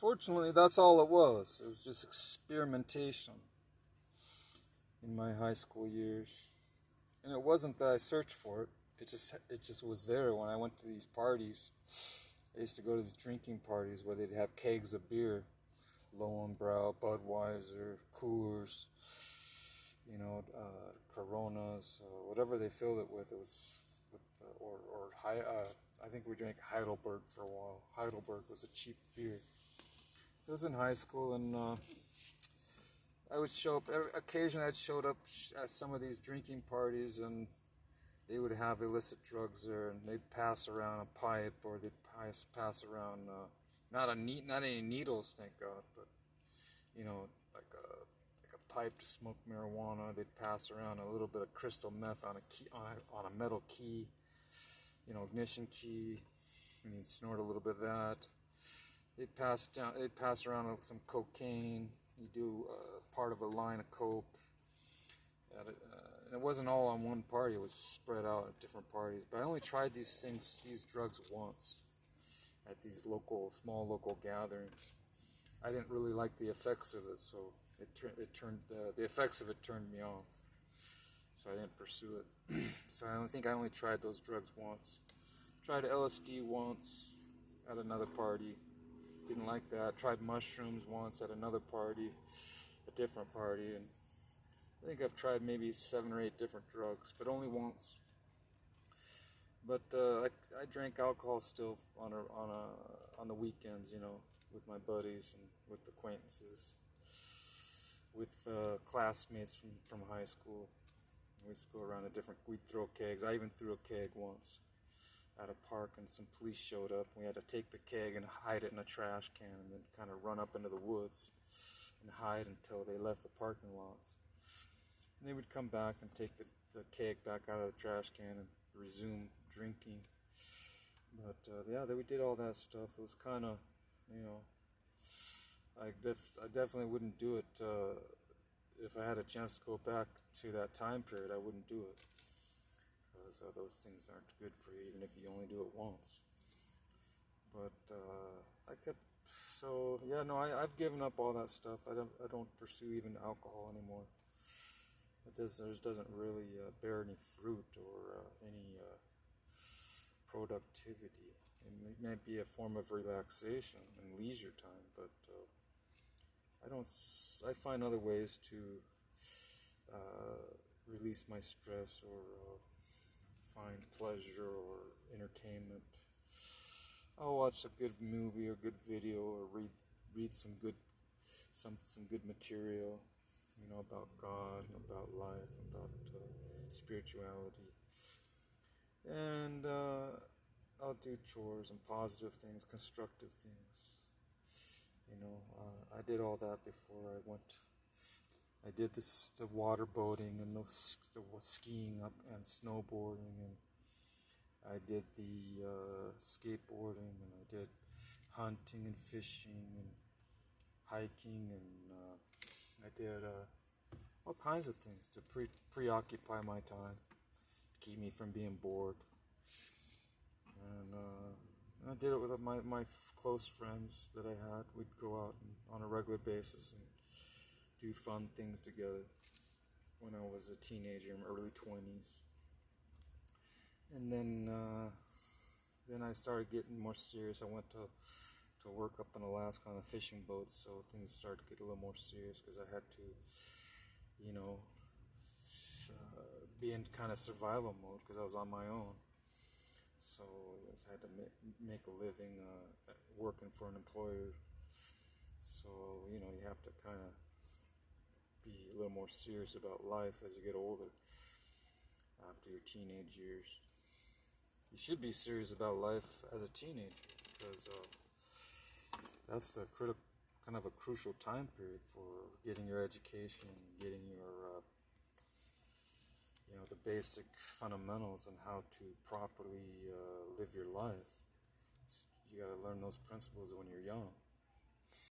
Unfortunately, that's all it was. It was just experimentation in my high school years. And it wasn't that I searched for it. It just was there when I went to these parties. I used to go to these drinking parties where they'd have kegs of beer, Lowenbrow, Budweiser, Coors, Coronas, whatever they filled it with. It was with or high. I think we drank Heidelberg for a while. Heidelberg was a cheap beer. It was in high school, and I would show up. Occasionally, I'd showed up at some of these drinking parties, and they would have illicit drugs there, and they'd pass around a pipe, or they'd pass around not any needles, thank God, but like a pipe to smoke marijuana. They'd pass around a little bit of crystal meth on a key on a metal key, ignition key, and you'd snort a little bit of that. They'd pass around some cocaine. You do part of a line of coke. And it wasn't all on one party. It was spread out at different parties. But I only tried these drugs once at these small local gatherings. I didn't really like the effects of it, so the effects of it turned me off. So I didn't pursue it. So I only tried those drugs once. Tried LSD once at another party. Didn't like that. Tried mushrooms once at another party, a different party, and I think I've tried maybe 7 or 8 different drugs, but only once. But I drank alcohol still on the weekends, with my buddies and with acquaintances, with classmates from high school. We used to go around we'd throw kegs. I even threw a keg once at a park, and some police showed up. We had to take the keg and hide it in a trash can, and then kind of run up into the woods and hide until they left the parking lots. And they would come back and take the keg back out of the trash can and resume drinking. But we did all that stuff. It was kind of, I definitely wouldn't do it. If I had a chance to go back to that time period, I wouldn't do it. Because those things aren't good for you, even if you only do it once. But I've given up all that stuff. I don't pursue even alcohol anymore. It doesn't really bear any fruit or any productivity. It might be a form of relaxation and leisure time, but I find other ways to release my stress or find pleasure or entertainment. I'll watch a good movie or good video or read some good material, about God and about life, about spirituality, and I'll do chores and positive things, constructive things. I did all that before I went. I did the water boating and the skiing up and snowboarding, and I did the skateboarding, and I did hunting and fishing and hiking, and I did all kinds of things to preoccupy my time, to keep me from being bored. And I did it with my close friends that I had. We'd go out on a regular basis and do fun things together when I was a teenager in my early 20s. And then I started getting more serious. I went to work up in Alaska on a fishing boat, so things started to get a little more serious because I had to, be in kind of survival mode because I was on my own. So I had to make a living working for an employer. So, you have to kind of be a little more serious about life as you get older after your teenage years. You should be serious about life as a teenager because that's the kind of a crucial time period for getting your education, getting your the basic fundamentals on how to properly live your life. You got to learn those principles when you're young.